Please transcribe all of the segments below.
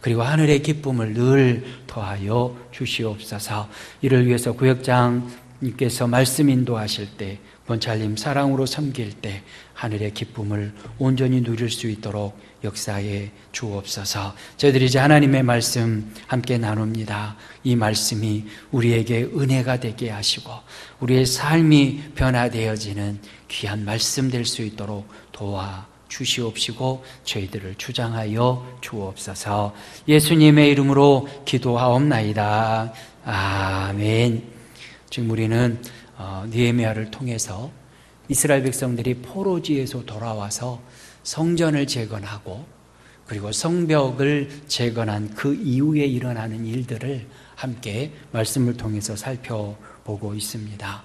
그리고 하늘의 기쁨을 늘 더하여 주시옵소서. 이를 위해서 구역장님께서 말씀 인도하실 때, 권찰님 사랑으로 섬길 때 하늘의 기쁨을 온전히 누릴 수 있도록 역사해 주옵소서. 저희들이 이제 하나님의 말씀 함께 나눕니다. 이 말씀이 우리에게 은혜가 되게 하시고 우리의 삶이 변화되어지는 귀한 말씀 될 수 있도록 도와 주시옵시고 저희들을 주장하여 주옵소서. 예수님의 이름으로 기도하옵나이다. 아멘. 지금 우리는 느헤미야를 통해서 이스라엘 백성들이 포로지에서 돌아와서 성전을 재건하고 그리고 성벽을 재건한 그 이후에 일어나는 일들을 함께 말씀을 통해서 살펴보고 있습니다.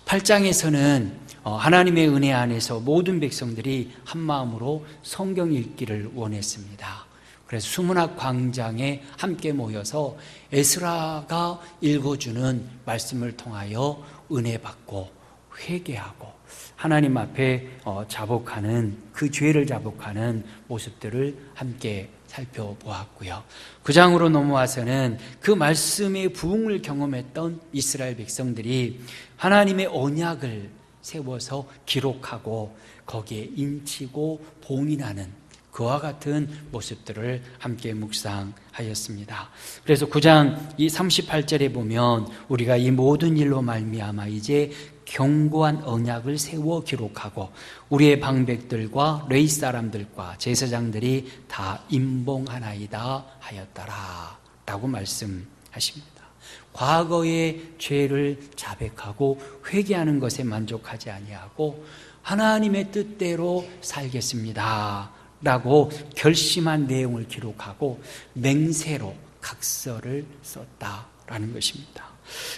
8장에서는 하나님의 은혜 안에서 모든 백성들이 한마음으로 성경 읽기를 원했습니다. 그래서 수문학 광장에 함께 모여서 에스라가 읽어주는 말씀을 통하여 은혜 받고 회개하고 하나님 앞에 자복하는, 그 죄를 자복하는 모습들을 함께 살펴보았고요. 9장으로 넘어와서는 그 말씀의 부흥을 경험했던 이스라엘 백성들이 하나님의 언약을 세워서 기록하고 거기에 인치고 봉인하는 그와 같은 모습들을 함께 묵상하였습니다. 그래서 9장 이 38절에 보면 우리가 이 모든 일로 말미암아 이제 견고한 언약을 세워 기록하고 우리의 방백들과 레위 사람들과 제사장들이 다 임봉하나이다 하였더라 라고 말씀하십니다. 과거의 죄를 자백하고 회개하는 것에 만족하지 아니하고 하나님의 뜻대로 살겠습니다 라고 결심한 내용을 기록하고 맹세로 각서를 썼다라는 것입니다.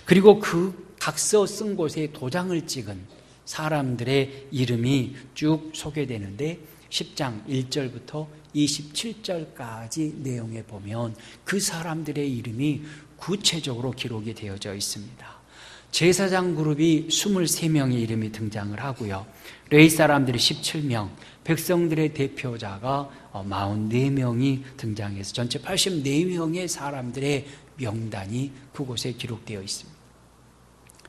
그리고 그 각서 쓴 곳에 도장을 찍은 사람들의 이름이 쭉 소개되는데 10장 1절부터 27절까지 내용에 보면 그 사람들의 이름이 구체적으로 기록이 되어져 있습니다. 제사장 그룹이 23명의 이름이 등장을 하고요. 레위 사람들이 17명, 백성들의 대표자가 44명이 등장해서 전체 84명의 사람들의 명단이 그곳에 기록되어 있습니다.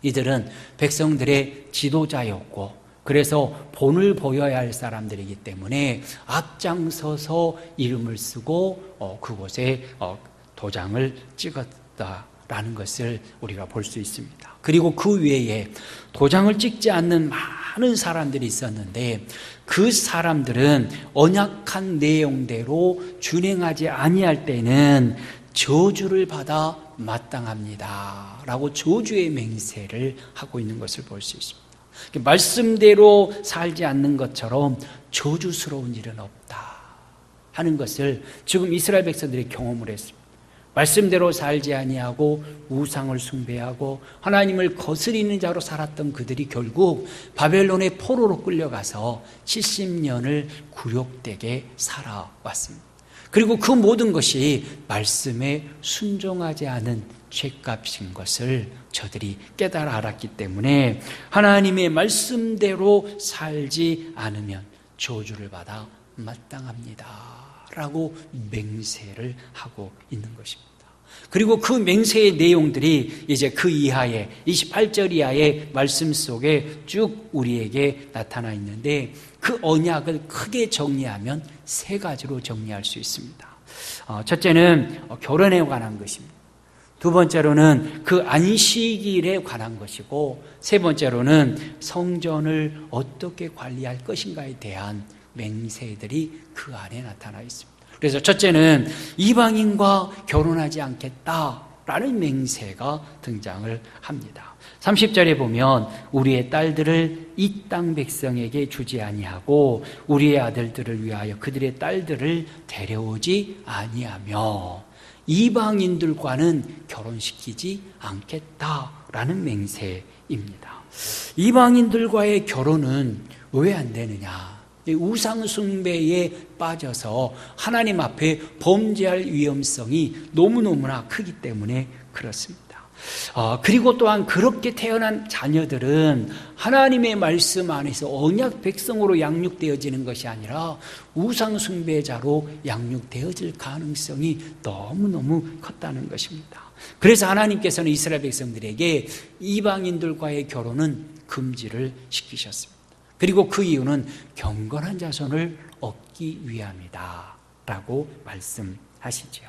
이들은 백성들의 지도자였고 그래서 본을 보여야 할 사람들이기 때문에 앞장서서 이름을 쓰고 그곳에 도장을 찍었다라는 것을 우리가 볼 수 있습니다. 그리고 그 외에 도장을 찍지 않는 많은 사람들이 있었는데 그 사람들은 언약한 내용대로 준행하지 아니할 때는 저주를 받아 마땅합니다 라고 저주의 맹세를 하고 있는 것을 볼 수 있습니다. 말씀대로 살지 않는 것처럼 저주스러운 일은 없다 하는 것을 지금 이스라엘 백성들이 경험을 했습니다. 말씀대로 살지 아니하고 우상을 숭배하고 하나님을 거스리는 자로 살았던 그들이 결국 바벨론의 포로로 끌려가서 70년을 굴욕되게 살아왔습니다. 그리고 그 모든 것이 말씀에 순종하지 않은 죄값인 것을 저들이 깨달아 알았기 때문에 하나님의 말씀대로 살지 않으면 저주를 받아 마땅합니다 라고 맹세를 하고 있는 것입니다. 그리고 그 맹세의 내용들이 이제 그 이하에 28절 이하의 말씀 속에 쭉 우리에게 나타나 있는데 그 언약을 크게 정리하면 세 가지로 정리할 수 있습니다. 첫째는 결혼에 관한 것입니다. 두 번째로는 그 안식일에 관한 것이고 세 번째로는 성전을 어떻게 관리할 것인가에 대한 맹세들이 그 안에 나타나 있습니다. 그래서 첫째는 이방인과 결혼하지 않겠다라는 맹세가 등장을 합니다. 30절에 보면 우리의 딸들을 이 땅 백성에게 주지 아니하고 우리의 아들들을 위하여 그들의 딸들을 데려오지 아니하며 이방인들과는 결혼시키지 않겠다라는 맹세입니다. 이방인들과의 결혼은 왜 안 되느냐? 우상 숭배에 빠져서 하나님 앞에 범죄할 위험성이 너무너무나 크기 때문에 그렇습니다. 그리고 또한 그렇게 태어난 자녀들은 하나님의 말씀 안에서 언약 백성으로 양육되어지는 것이 아니라 우상 숭배자로 양육되어질 가능성이 너무너무 컸다는 것입니다. 그래서 하나님께서는 이스라엘 백성들에게 이방인들과의 결혼은 금지를 시키셨습니다. 그리고 그 이유는 경건한 자손을 얻기 위함이다 라고 말씀하시죠.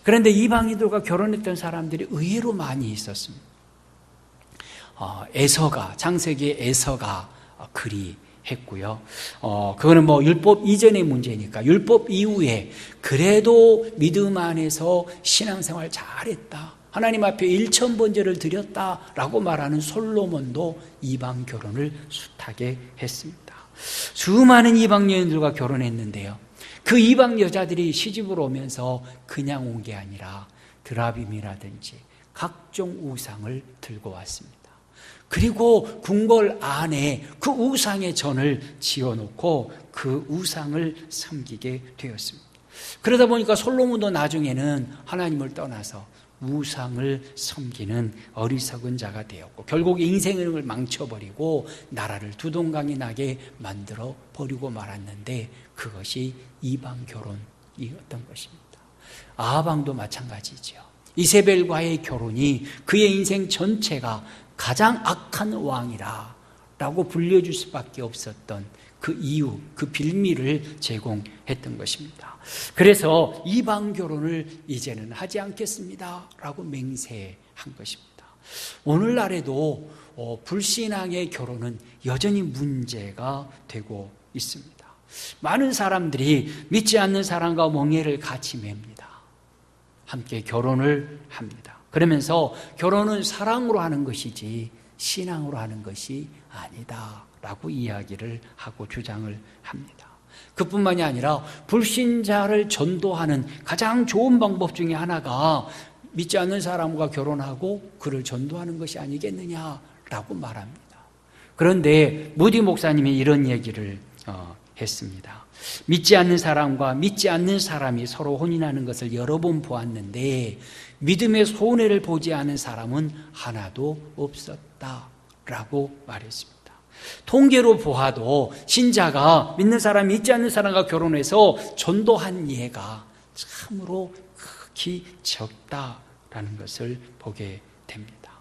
그런데 이방인들과 결혼했던 사람들이 의외로 많이 있었습니다. 에서가, 창세기의 에서가 그리했고요. 그거는 율법 이전의 문제니까 율법 이후에 그래도 믿음 안에서 신앙생활 잘했다, 하나님 앞에 1000번제를 드렸다라고 말하는 솔로몬도 이방 결혼을 숱하게 했습니다. 수많은 이방 여인들과 결혼했는데요, 그 이방 여자들이 시집으로 오면서 그냥 온 게 아니라 드라빔이라든지 각종 우상을 들고 왔습니다. 그리고 궁궐 안에 그 우상의 전을 지어놓고 그 우상을 섬기게 되었습니다. 그러다 보니까 솔로몬도 나중에는 하나님을 떠나서 우상을 섬기는 어리석은 자가 되었고, 결국 인생을 망쳐버리고 나라를 두동강이 나게 만들어 버리고 말았는데, 그것이 이방 결혼이었던 것입니다. 아하방도 마찬가지죠. 이세벨과의 결혼이 그의 인생 전체가 가장 악한 왕이라 라고 불려줄 수밖에 없었던 그 이유, 그 빌미를 제공했던 것입니다. 그래서 이방 결혼을 이제는 하지 않겠습니다 라고 맹세한 것입니다. 오늘날에도 불신앙의 결혼은 여전히 문제가 되고 있습니다. 많은 사람들이 믿지 않는 사람과 멍에를 같이 맵니다. 함께 결혼을 합니다. 그러면서 결혼은 사랑으로 하는 것이지 신앙으로 하는 것이 아니다 라고 이야기를 하고 주장을 합니다. 그뿐만이 아니라 불신자를 전도하는 가장 좋은 방법 중에 하나가 믿지 않는 사람과 결혼하고 그를 전도하는 것이 아니겠느냐라고 말합니다. 그런데 무디 목사님이 이런 얘기를 했습니다. 믿지 않는 사람과 믿지 않는 사람이 서로 혼인하는 것을 여러 번 보았는데 믿음의 손해를 보지 않은 사람은 하나도 없었다라고 말했습니다. 통계로 보아도 신자가 믿는 사람, 믿지 않는 사람과 결혼해서 전도한 예가 참으로 극히 적다라는 것을 보게 됩니다.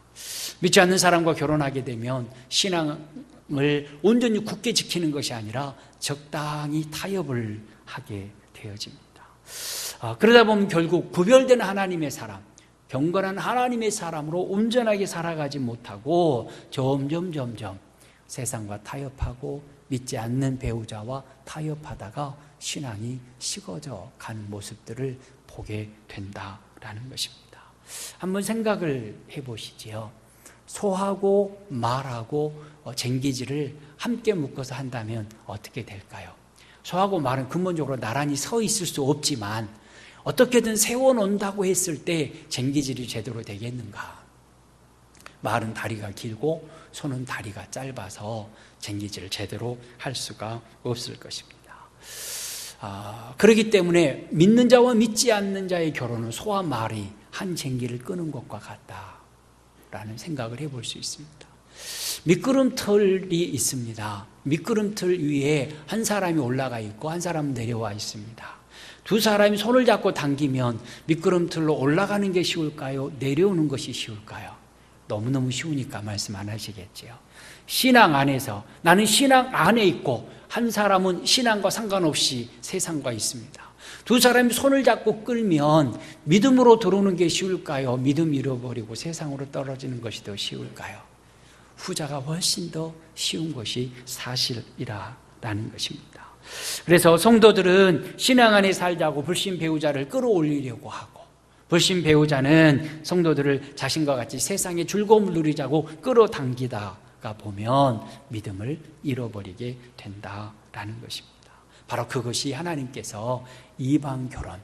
믿지 않는 사람과 결혼하게 되면 신앙을 온전히 굳게 지키는 것이 아니라 적당히 타협을 하게 되어집니다. 그러다 보면 결국 구별된 하나님의 사람, 경건한 하나님의 사람으로 온전하게 살아가지 못하고 점점 세상과 타협하고 믿지 않는 배우자와 타협하다가 신앙이 식어져 가는 모습들을 보게 된다라는 것입니다. 한번 생각을 해보시지요. 소하고 말하고 쟁기질을 함께 묶어서 한다면 어떻게 될까요? 소하고 말은 근본적으로 나란히 서 있을 수 없지만 어떻게든 세워놓는다고 했을 때 쟁기질이 제대로 되겠는가? 말은 다리가 길고 소는 다리가 짧아서 쟁기질을 제대로 할 수가 없을 것입니다. 그렇기 때문에 믿는 자와 믿지 않는 자의 결혼은 소와 말이 한 쟁기를 끄는 것과 같다라는 생각을 해볼 수 있습니다. 미끄럼틀이 있습니다. 미끄럼틀 위에 한 사람이 올라가 있고 한 사람은 내려와 있습니다. 두 사람이 손을 잡고 당기면 미끄럼틀로 올라가는 게 쉬울까요? 내려오는 것이 쉬울까요? 너무너무 쉬우니까 말씀 안 하시겠지요. 신앙 안에서 나는 신앙 안에 있고 한 사람은 신앙과 상관없이 세상과 있습니다. 두 사람이 손을 잡고 끌면 믿음으로 들어오는 게 쉬울까요? 믿음 잃어버리고 세상으로 떨어지는 것이 더 쉬울까요? 후자가 훨씬 더 쉬운 것이 사실이라는 것입니다. 그래서 성도들은 신앙 안에 살자고 불신 배우자를 끌어올리려고 하고, 불신 배우자는 성도들을 자신과 같이 세상의 즐거움을 누리자고 끌어당기다가 보면 믿음을 잃어버리게 된다라는 것입니다. 바로 그것이 하나님께서 이방 결혼,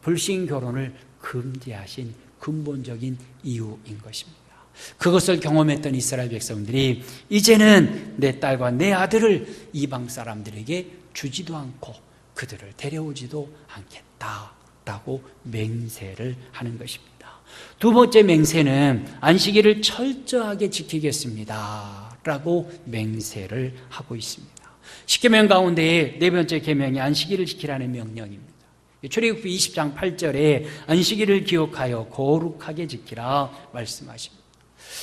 불신 결혼을 금지하신 근본적인 이유인 것입니다. 그것을 경험했던 이스라엘 백성들이 이제는 내 딸과 내 아들을 이방 사람들에게 주지도 않고 그들을 데려오지도 않겠다라고 맹세를 하는 것입니다. 두 번째 맹세는 안식일을 철저하게 지키겠습니다 라고 맹세를 하고 있습니다. 십계명 가운데 네 번째 계명이 안식일을 지키라는 명령입니다. 출애굽기 20장 8절에 안식일을 기억하여 거룩하게 지키라 말씀하십니다.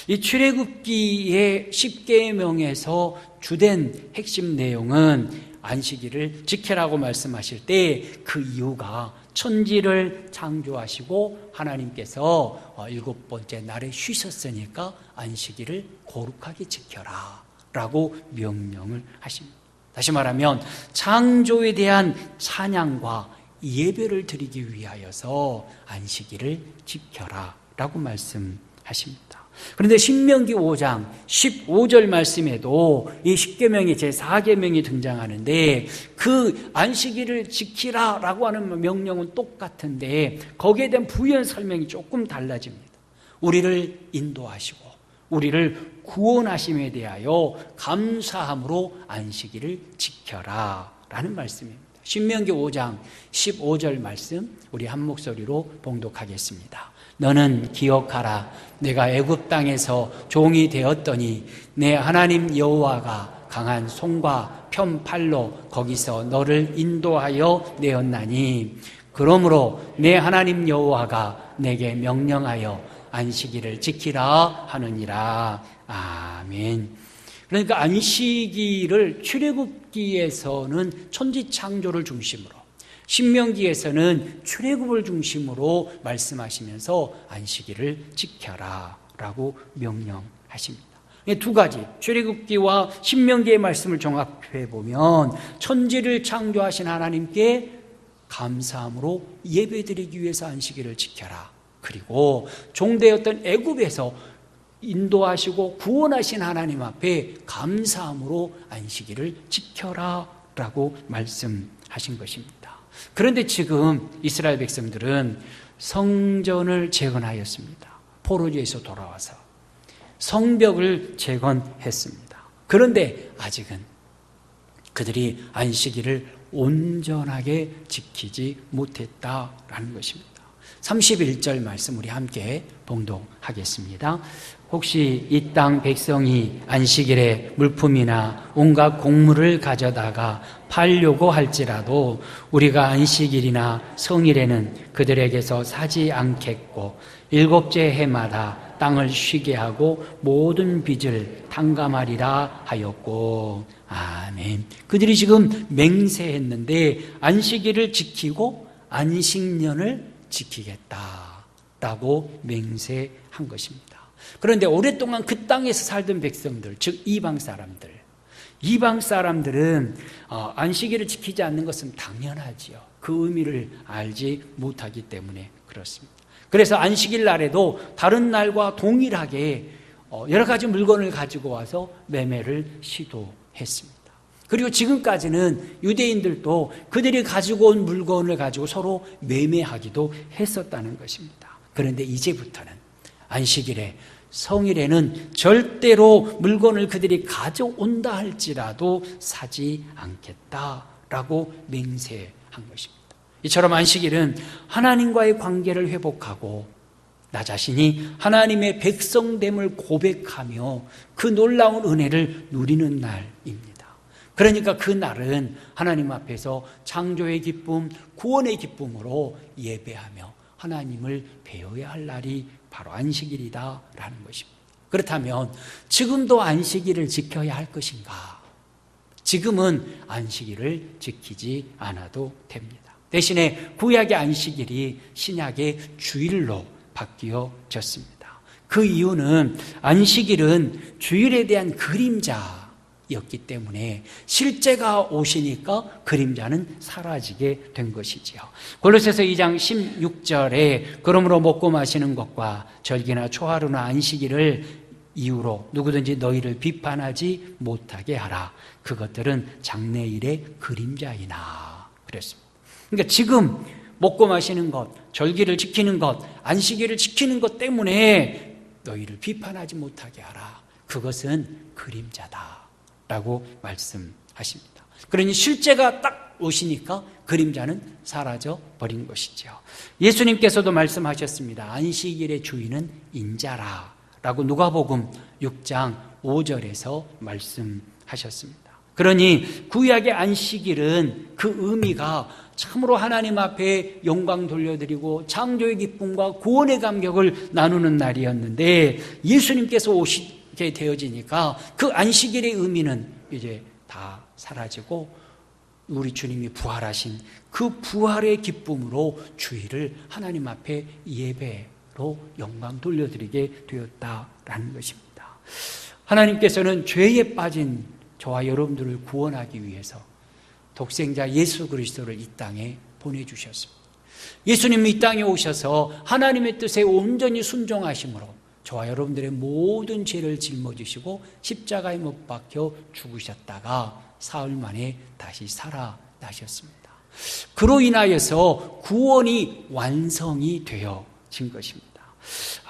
이 출애굽기의 10계명에서 주된 핵심 내용은 안식일을 지키라고 말씀하실 때 그 이유가 천지를 창조하시고 하나님께서 일곱 번째 날에 쉬셨으니까 안식일을 거룩하게 지켜라 라고 명령을 하십니다. 다시 말하면 창조에 대한 찬양과 예배를 드리기 위하여서 안식일을 지켜라 라고 말씀하십니다. 그런데 신명기 5장 15절 말씀에도 이 10계명의 제4계명이 등장하는데 그 안식일을 지키라 라고 하는 명령은 똑같은데 거기에 대한 부연 설명이 조금 달라집니다. 우리를 인도하시고 우리를 구원하심에 대하여 감사함으로 안식일을 지켜라 라는 말씀입니다. 신명기 5장 15절 말씀 우리 한 목소리로 봉독하겠습니다. 너는 기억하라. 내가 애굽 땅에서 종이 되었더니 내 하나님 여호와가 강한 손과 편팔로 거기서 너를 인도하여 내었나니 그러므로 내 하나님 여호와가 내게 명령하여 안식일을 지키라 하느니라. 아멘. 그러니까 안식일을 출애굽기에서는 천지 창조를 중심으로, 신명기에서는 출애굽을 중심으로 말씀하시면서 안식일을 지켜라 라고 명령하십니다. 두 가지, 출애굽기와 신명기의 말씀을 종합해 보면 천지를 창조하신 하나님께 감사함으로 예배드리기 위해서 안식일을 지켜라. 그리고 종되었던 애굽에서 인도하시고 구원하신 하나님 앞에 감사함으로 안식일을 지켜라 라고 말씀하신 것입니다. 그런데 지금 이스라엘 백성들은 성전을 재건하였습니다. 포로지에서 돌아와서 성벽을 재건했습니다. 그런데 아직은 그들이 안식일을 온전하게 지키지 못했다라는 것입니다. 31절 말씀 우리 함께 봉독하겠습니다. 혹시 이 땅 백성이 안식일에 물품이나 온갖 곡물을 가져다가 팔려고 할지라도 우리가 안식일이나 성일에는 그들에게서 사지 않겠고 일곱째 해마다 땅을 쉬게 하고 모든 빚을 탕감하리라 하였고. 아멘. 그들이 지금 맹세했는데 안식일을 지키고 안식년을 지키겠다라고 맹세한 것입니다. 그런데 오랫동안 그 땅에서 살던 백성들, 즉 이방 사람들은 안식일을 지키지 않는 것은 당연하지요. 그 의미를 알지 못하기 때문에 그렇습니다. 그래서 안식일 날에도 다른 날과 동일하게 여러 가지 물건을 가지고 와서 매매를 시도했습니다. 그리고 지금까지는 유대인들도 그들이 가지고 온 물건을 가지고 서로 매매하기도 했었다는 것입니다. 그런데 이제부터는 안식일에, 성일에는 절대로 물건을 그들이 가져온다 할지라도 사지 않겠다라고 맹세한 것입니다. 이처럼 안식일은 하나님과의 관계를 회복하고 나 자신이 하나님의 백성됨을 고백하며 그 놀라운 은혜를 누리는 날입니다. 그러니까 그 날은 하나님 앞에서 창조의 기쁨, 구원의 기쁨으로 예배하며 하나님을 배워야 할 날이 바로 안식일이다라는 것입니다. 그렇다면 지금도 안식일을 지켜야 할 것인가? 지금은 안식일을 지키지 않아도 됩니다. 대신에 구약의 안식일이 신약의 주일로 바뀌어졌습니다. 그 이유는 안식일은 주일에 대한 그림자였기 때문에 실제가 오시니까 그림자는 사라지게 된 것이지요. 골로새서 2장 16절에 그러므로 먹고 마시는 것과 절기나 초하루나 안식일을 이유로 누구든지 너희를 비판하지 못하게 하라. 그것들은 장래일의 그림자이나 그랬습니다. 그러니까 지금 먹고 마시는 것, 절기를 지키는 것, 안식일을 지키는 것 때문에 너희를 비판하지 못하게 하라. 그것은 그림자다라고 말씀하십니다. 그러니 실제가 딱 오시니까 그림자는 사라져 버린 것이죠. 예수님께서도 말씀하셨습니다. 안식일의 주인은 인자라 라고 누가복음 6장 5절에서 말씀하셨습니다. 그러니 구약의 안식일은 그 의미가 참으로 하나님 앞에 영광 돌려드리고 창조의 기쁨과 구원의 감격을 나누는 날이었는데, 예수님께서 오시게 되어지니까 그 안식일의 의미는 이제 다 사라지고 우리 주님이 부활하신 그 부활의 기쁨으로 주일을 하나님 앞에 예배로 영광 돌려드리게 되었다라는 것입니다. 하나님께서는 죄에 빠진 저와 여러분들을 구원하기 위해서 독생자 예수 그리스도를 이 땅에 보내주셨습니다. 예수님이 이 땅에 오셔서 하나님의 뜻에 온전히 순종하심으로 저와 여러분들의 모든 죄를 짊어지시고 십자가에 못 박혀 죽으셨다가 사흘 만에 다시 살아나셨습니다. 그로 인하여서 구원이 완성이 되어진 것입니다.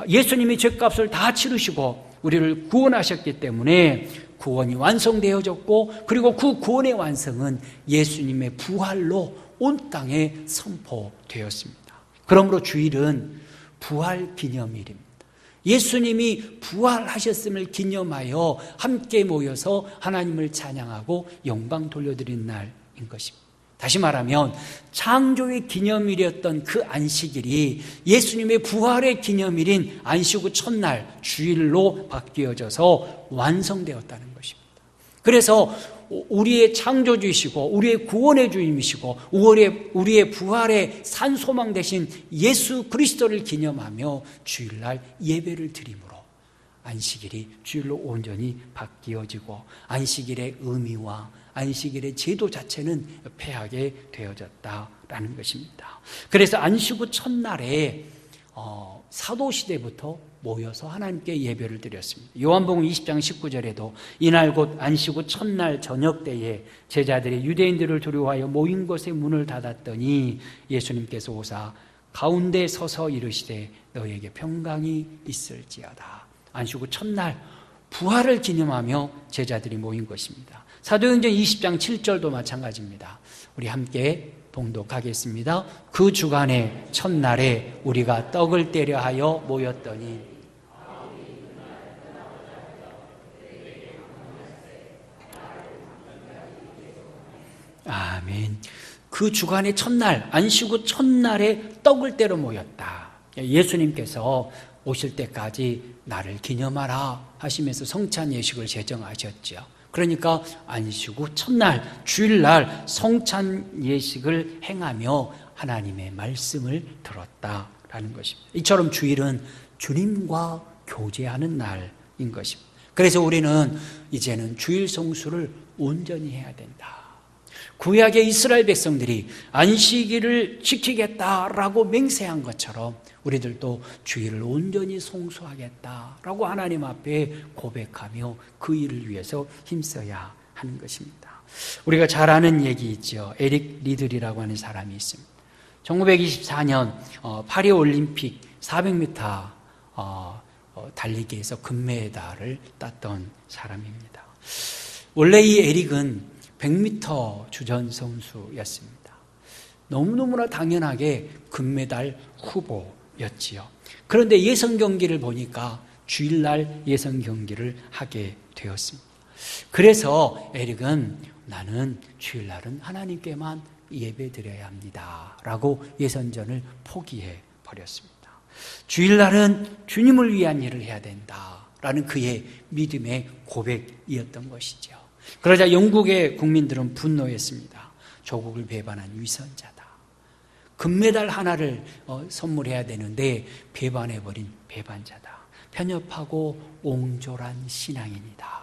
예수님이 죄값을 다 치르시고 우리를 구원하셨기 때문에 구원이 완성되어졌고, 그리고 그 구원의 완성은 예수님의 부활로 온 땅에 선포되었습니다. 그러므로 주일은 부활 기념일입니다. 예수님이 부활하셨음을 기념하여 함께 모여서 하나님을 찬양하고 영광 돌려드리는 날인 것입니다. 다시 말하면 창조의 기념일이었던 그 안식일이 예수님의 부활의 기념일인 안식 후 첫날 주일로 바뀌어져서 완성되었다는 것입니다. 그래서 우리의 창조주이시고 우리의 구원의 주님이시고 우리의 부활의 산소망 되신 예수 그리스도를 기념하며 주일날 예배를 드림으로 안식일이 주일로 온전히 바뀌어지고 안식일의 의미와 안식일의 제도 자체는 폐하게 되어졌다라는 것입니다. 그래서 안식 후 첫날에 사도시대부터 모여서 하나님께 예배를 드렸습니다. 요한복음 20장 19절에도 이날 곧 안식 후 첫날 저녁 때에 제자들이 유대인들을 두려워하여 모인 곳에 문을 닫았더니 예수님께서 오사 가운데 서서 이르시되 너에게 평강이 있을지어다. 안식 후 첫날 부활을 기념하며 제자들이 모인 것입니다. 사도행전 20장 7절도 마찬가지입니다. 우리 함께 봉독하겠습니다. 그 주간의 첫날에 우리가 떡을 떼려 하여 모였더니 아멘. 그 주간의 첫날, 안식 후 첫날에 떡을 떼러 모였다. 예수님께서 오실 때까지 나를 기념하라 하시면서 성찬 예식을 제정하셨죠. 그러니까 안식 후 첫날 주일날 성찬 예식을 행하며 하나님의 말씀을 들었다라는 것입니다. 이처럼 주일은 주님과 교제하는 날인 것입니다. 그래서 우리는 이제는 주일 성수를 온전히 해야 된다. 구약의 이스라엘 백성들이 안식일을 지키겠다라고 맹세한 것처럼 우리들도 주일을 온전히 송수하겠다라고 하나님 앞에 고백하며 그 일을 위해서 힘써야 하는 것입니다. 우리가 잘 아는 얘기 있죠. 에릭 리들이라고 하는 사람이 있습니다. 1924년 파리 올림픽 400m 달리기에서 금메달을 땄던 사람입니다. 원래 이 에릭은 100m 주전 선수였습니다. 너무너무나 당연하게 금메달 후보였지요. 그런데 예선 경기를 보니까 주일날 예선 경기를 하게 되었습니다. 그래서 에릭은 나는 주일날은 하나님께만 예배드려야 합니다 라고 예선전을 포기해 버렸습니다. 주일날은 주님을 위한 일을 해야 된다라는 그의 믿음의 고백이었던 것이죠. 그러자 영국의 국민들은 분노했습니다. 조국을 배반한 위선자다. 금메달 하나를 선물해야 되는데 배반해버린 배반자다. 편협하고 옹졸한 신앙인이다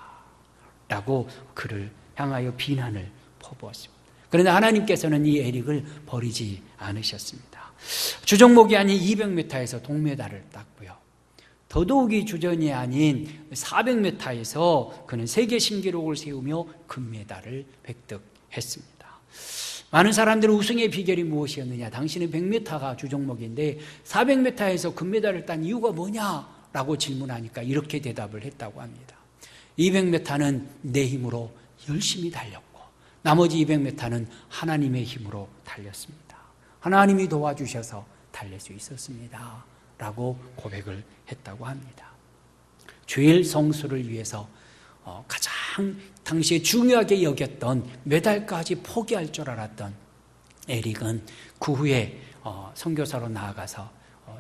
라고 그를 향하여 비난을 퍼부었습니다. 그런데 하나님께서는 이 에릭을 버리지 않으셨습니다. 주종목이 아닌 200m에서 동메달을 땄고요. 더더욱이 주전이 아닌 400m에서 그는 세계 신기록을 세우며 금메달을 획득했습니다. 많은 사람들은 우승의 비결이 무엇이었느냐, 당신은 100m가 주종목인데 400m에서 금메달을 딴 이유가 뭐냐라고 질문하니까 이렇게 대답을 했다고 합니다. 200m는 내 힘으로 열심히 달렸고 나머지 200m는 하나님의 힘으로 달렸습니다. 하나님이 도와주셔서 달릴 수 있었습니다. 라고 고백을 했다고 합니다. 주일 성수를 위해서 가장 당시에 중요하게 여겼던 메달까지 포기할 줄 알았던 에릭은 그 후에 선교사로 나아가서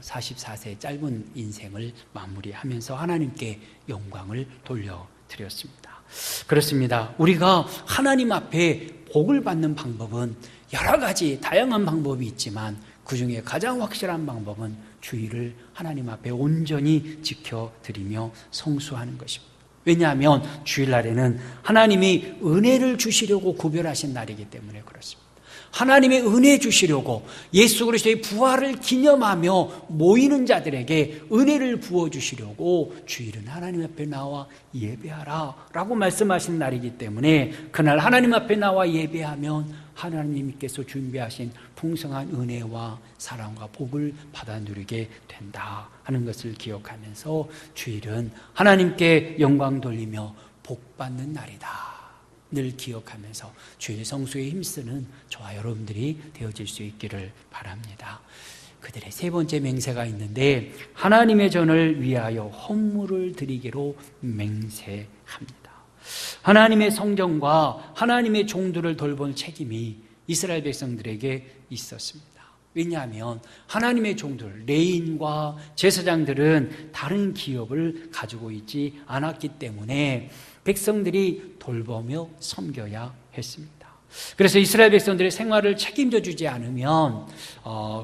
44세의 짧은 인생을 마무리하면서 하나님께 영광을 돌려드렸습니다. 그렇습니다. 우리가 하나님 앞에 복을 받는 방법은 여러 가지 다양한 방법이 있지만 그 중에 가장 확실한 방법은 주일을 하나님 앞에 온전히 지켜드리며 성수하는 것입니다. 왜냐하면 주일날에는 하나님이 은혜를 주시려고 구별하신 날이기 때문에 그렇습니다. 하나님의 은혜 주시려고 예수 그리스도의 부활을 기념하며 모이는 자들에게 은혜를 부어주시려고 주일은 하나님 앞에 나와 예배하라 라고 말씀하신 날이기 때문에 그날 하나님 앞에 나와 예배하면 하나님께서 준비하신 풍성한 은혜와 사랑과 복을 받아 누리게 된다 하는 것을 기억하면서 주일은 하나님께 영광 돌리며 복 받는 날이다 늘 기억하면서 주일 성수에 힘쓰는 저와 여러분들이 되어질 수 있기를 바랍니다. 그들의 세 번째 맹세가 있는데 하나님의 전을 위하여 헌물을 드리기로 맹세합니다. 하나님의 성전과 하나님의 종들을 돌볼 책임이 이스라엘 백성들에게 있었습니다. 왜냐하면 하나님의 종들, 레위인과 제사장들은 다른 기업을 가지고 있지 않았기 때문에 백성들이 돌보며 섬겨야 했습니다. 그래서 이스라엘 백성들의 생활을 책임져 주지 않으면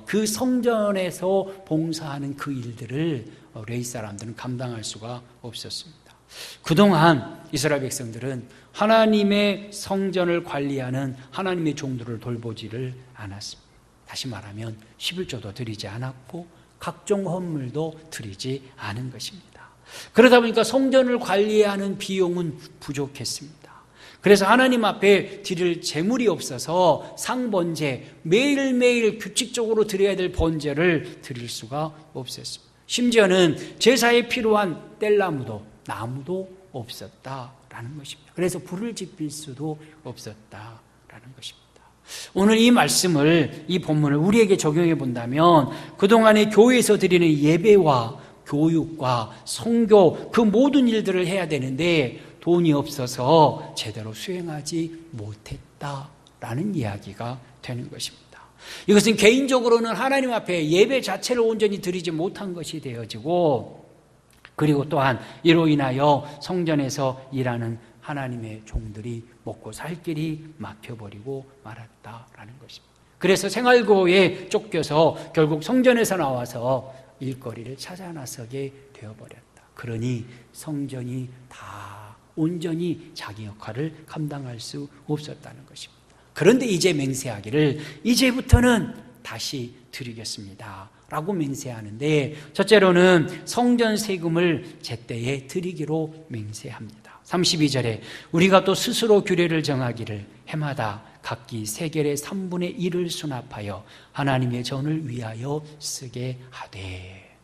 그 성전에서 봉사하는 그 일들을 레위 사람들은 감당할 수가 없었습니다. 그동안 이스라엘 백성들은 하나님의 성전을 관리하는 하나님의 종들을 돌보지를 않았습니다. 다시 말하면 11조도 드리지 않았고 각종 헌물도 드리지 않은 것입니다. 그러다 보니까 성전을 관리하는 비용은 부족했습니다. 그래서 하나님 앞에 드릴 재물이 없어서 상번제, 매일매일 규칙적으로 드려야 될 번제를 드릴 수가 없었습니다. 심지어는 제사에 필요한 뗄나무도 나무도 없었다라는 것입니다. 그래서 불을 지필 수도 없었다라는 것입니다. 오늘 이 말씀을, 이 본문을 우리에게 적용해 본다면 그동안의 교회에서 드리는 예배와 교육과 선교 그 모든 일들을 해야 되는데 돈이 없어서 제대로 수행하지 못했다라는 이야기가 되는 것입니다. 이것은 개인적으로는 하나님 앞에 예배 자체를 온전히 드리지 못한 것이 되어지고 그리고 또한 이로 인하여 성전에서 일하는 하나님의 종들이 먹고 살 길이 막혀버리고 말았다라는 것입니다. 그래서 생활고에 쫓겨서 결국 성전에서 나와서 일거리를 찾아 나서게 되어버렸다. 그러니 성전이 다 온전히 자기 역할을 감당할 수 없었다는 것입니다. 그런데 이제 맹세하기를 이제부터는 다시 드리겠습니다 라고 맹세하는데 첫째로는 성전 세금을 제때에 드리기로 맹세합니다. 32절에 우리가 또 스스로 규례를 정하기를 해마다 각기 세겔의 3분의 1을 수납하여 하나님의 전을 위하여 쓰게 하되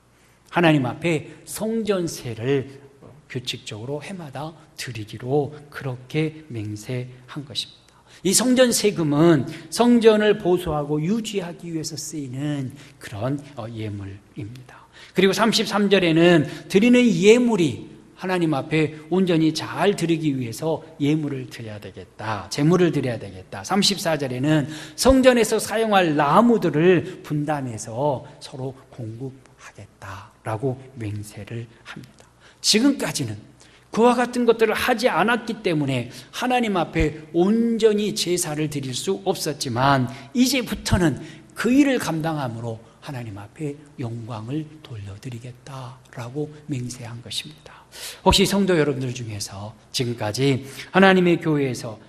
하나님 앞에 성전세를 규칙적으로 해마다 드리기로 그렇게 맹세한 것입니다. 이 성전 세금은 성전을 보수하고 유지하기 위해서 쓰이는 그런 예물입니다. 그리고 33절에는 드리는 예물이 하나님 앞에 온전히 잘 드리기 위해서 예물을 드려야 되겠다, 제물을 드려야 되겠다. 34절에는 성전에서 사용할 나무들을 분담해서 서로 공급하겠다라고 맹세를 합니다. 지금까지는 그와 같은 것들을 하지 않았기 때문에 하나님 앞에 온전히 제사를 드릴 수 없었지만 이제부터는 그 일을 감당함으로 하나님 앞에 영광을 돌려드리겠다라고 맹세한 것입니다. 혹시 성도 여러분들 중에서 지금까지 하나님의 교회에서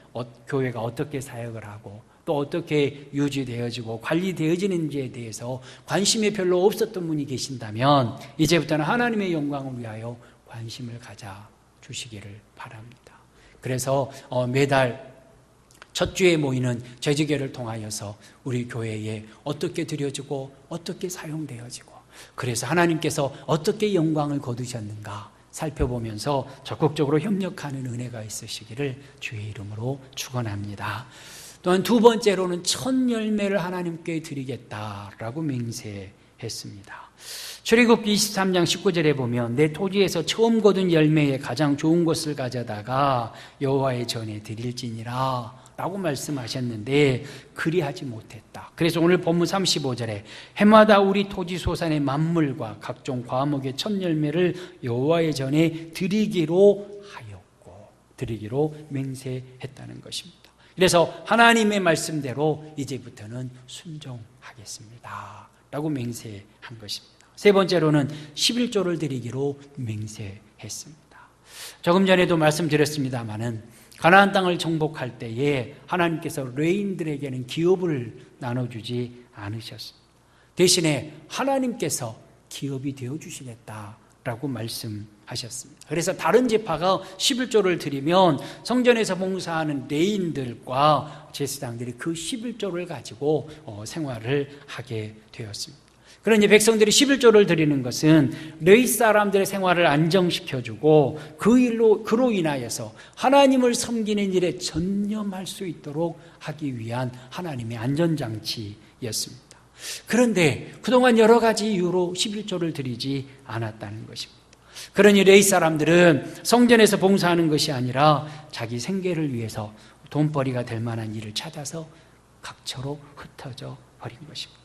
교회가 어떻게 사역을 하고 또 어떻게 유지되어지고 관리되어지는지에 대해서 관심이 별로 없었던 분이 계신다면 이제부터는 하나님의 영광을 위하여 관심을 가져 주시기를 바랍니다. 그래서 매달 첫 주에 모이는 제지교를 통하여서 우리 교회에 어떻게 드려지고 어떻게 사용되어지고 그래서 하나님께서 어떻게 영광을 거두셨는가 살펴보면서 적극적으로 협력하는 은혜가 있으시기를 주의 이름으로 축원합니다. 또한 두 번째로는 첫 열매를 하나님께 드리겠다라고 맹세했습니다. 출애굽기 23장 19절에 보면 내 토지에서 처음 거둔 열매의 가장 좋은 것을 가져다가 여호와의 전에 드릴지니라 라고 말씀하셨는데 그리하지 못했다. 그래서 오늘 본문 35절에 해마다 우리 토지 소산의 만물과 각종 과목의 첫 열매를 여호와의 전에 드리기로 하였고 드리기로 맹세했다는 것입니다. 그래서 하나님의 말씀대로 이제부터는 순종하겠습니다 라고 맹세한 것입니다. 세 번째로는 11조를 드리기로 맹세했습니다. 조금 전에도 말씀드렸습니다마는 가나안 땅을 정복할 때에 하나님께서 레인들에게는 기업을 나눠주지 않으셨습니다. 대신에 하나님께서 기업이 되어주시겠다라고 말씀하셨습니다. 그래서 다른 지파가 11조를 드리면 성전에서 봉사하는 레인들과 제사장들이 그 11조를 가지고 생활을 하게 되었습니다. 그러니 백성들이 11조를 드리는 것은 레위 사람들의 생활을 안정시켜주고 그로 인하여서 하나님을 섬기는 일에 전념할 수 있도록 하기 위한 하나님의 안전장치였습니다. 그런데 그동안 여러 가지 이유로 11조를 드리지 않았다는 것입니다. 그러니 레위 사람들은 성전에서 봉사하는 것이 아니라 자기 생계를 위해서 돈벌이가 될 만한 일을 찾아서 각처로 흩어져 버린 것입니다.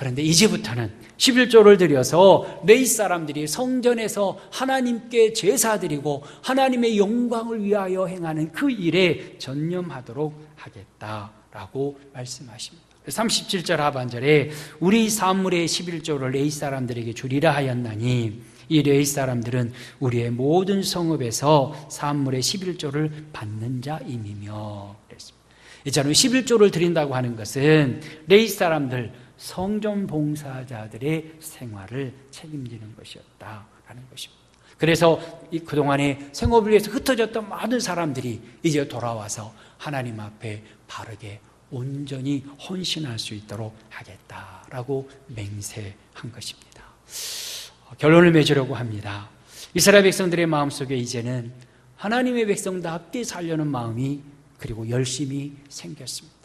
그런데 이제부터는 11조를 드려서 레위 사람들이 성전에서 하나님께 제사드리고 하나님의 영광을 위하여 행하는 그 일에 전념하도록 하겠다라고 말씀하십니다. 37절 하반절에 우리 산물의 11조를 레위 사람들에게 주리라 하였나니 이 레위 사람들은 우리의 모든 성읍에서 산물의 11조를 받는 자임이며 그랬습니다. 이처럼 11조를 드린다고 하는 것은 레위 사람들 성전 봉사자들의 생활을 책임지는 것이었다라는 것입니다. 그래서 그동안에 생업을 위해서 흩어졌던 많은 사람들이 이제 돌아와서 하나님 앞에 바르게 온전히 헌신할 수 있도록 하겠다라고 맹세한 것입니다. 결론을 맺으려고 합니다. 이스라엘 백성들의 마음속에 이제는 하나님의 백성답게 살려는 마음이 그리고 열심이 생겼습니다.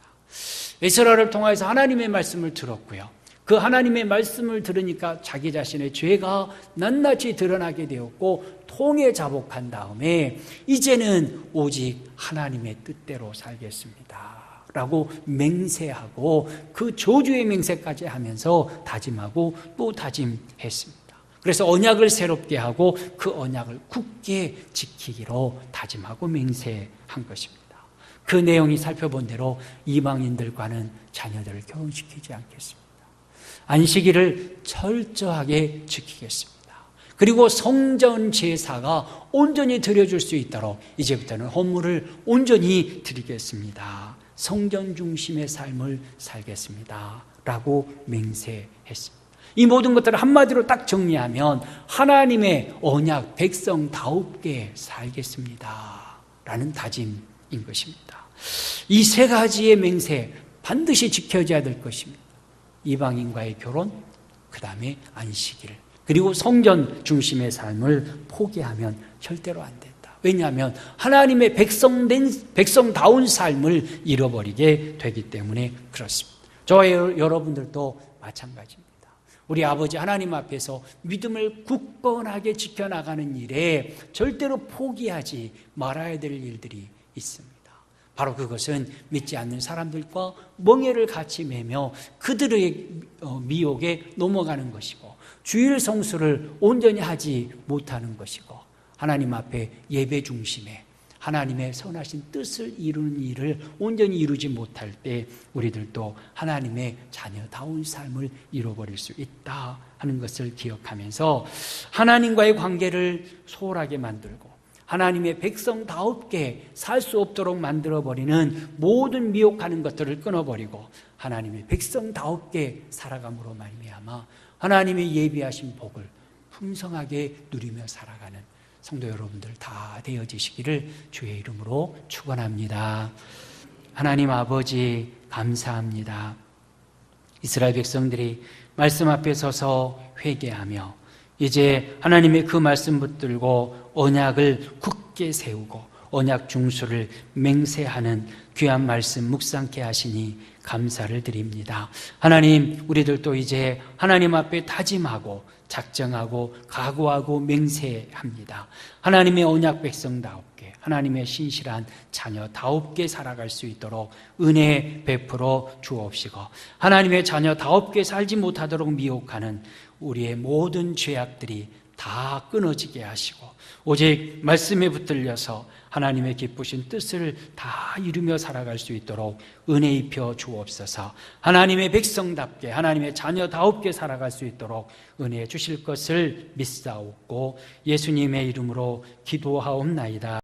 에스라를 통해서 하나님의 말씀을 들었고요. 그 하나님의 말씀을 들으니까 자기 자신의 죄가 낱낱이 드러나게 되었고 통에 자복한 다음에 이제는 오직 하나님의 뜻대로 살겠습니다 라고 맹세하고 그 저주의 맹세까지 하면서 다짐하고 또 다짐했습니다. 그래서 언약을 새롭게 하고 그 언약을 굳게 지키기로 다짐하고 맹세한 것입니다. 그 내용이 살펴본 대로 이방인들과는 자녀들을 결혼시키지 않겠습니다. 안식일을 철저하게 지키겠습니다. 그리고 성전 제사가 온전히 드려줄 수 있도록 이제부터는 헌물을 온전히 드리겠습니다. 성전 중심의 삶을 살겠습니다 라고 맹세했습니다. 이 모든 것들을 한마디로 딱 정리하면 하나님의 언약 백성다웁게 살겠습니다 라는 다짐인 것입니다. 이 세 가지의 맹세 반드시 지켜져야 될 것입니다. 이방인과의 결혼, 그 다음에 안식일, 그리고 성전 중심의 삶을 포기하면 절대로 안 된다. 왜냐하면 하나님의 백성다운 삶을 잃어버리게 되기 때문에 그렇습니다. 저와 여러분들도 마찬가지입니다. 우리 아버지 하나님 앞에서 믿음을 굳건하게 지켜나가는 일에 절대로 포기하지 말아야 될 일들이 있습니다. 바로 그것은 믿지 않는 사람들과 멍에를 같이 매며 그들의 미혹에 넘어가는 것이고 주일 성수를 온전히 하지 못하는 것이고 하나님 앞에 예배 중심에 하나님의 선하신 뜻을 이루는 일을 온전히 이루지 못할 때 우리들도 하나님의 자녀다운 삶을 잃어버릴 수 있다 하는 것을 기억하면서 하나님과의 관계를 소홀하게 만들고 하나님의 백성다웁게 살 수 없도록 만들어버리는 모든 미혹하는 것들을 끊어버리고 하나님의 백성다웁게 살아감으로 말미암아 하나님의 예비하신 복을 풍성하게 누리며 살아가는 성도 여러분들 다 되어지시기를 주의 이름으로 축원합니다. 하나님 아버지 감사합니다. 이스라엘 백성들이 말씀 앞에 서서 회개하며 이제 하나님의 그 말씀 붙들고 언약을 굳게 세우고 언약 중수를 맹세하는 귀한 말씀 묵상케 하시니 감사를 드립니다. 하나님, 우리들도 이제 하나님 앞에 다짐하고 작정하고 각오하고 맹세합니다. 하나님의 언약 백성다옵게, 하나님의 신실한 자녀다옵게 살아갈 수 있도록 은혜 베풀어 주옵시고, 하나님의 자녀다옵게 살지 못하도록 미혹하는 우리의 모든 죄악들이 다 끊어지게 하시고, 오직 말씀에 붙들려서 하나님의 기쁘신 뜻을 다 이루며 살아갈 수 있도록 은혜 입혀 주옵소서. 하나님의 백성답게, 하나님의 자녀다옵게 살아갈 수 있도록 은혜 주실 것을 믿사옵고 예수님의 이름으로 기도하옵나이다.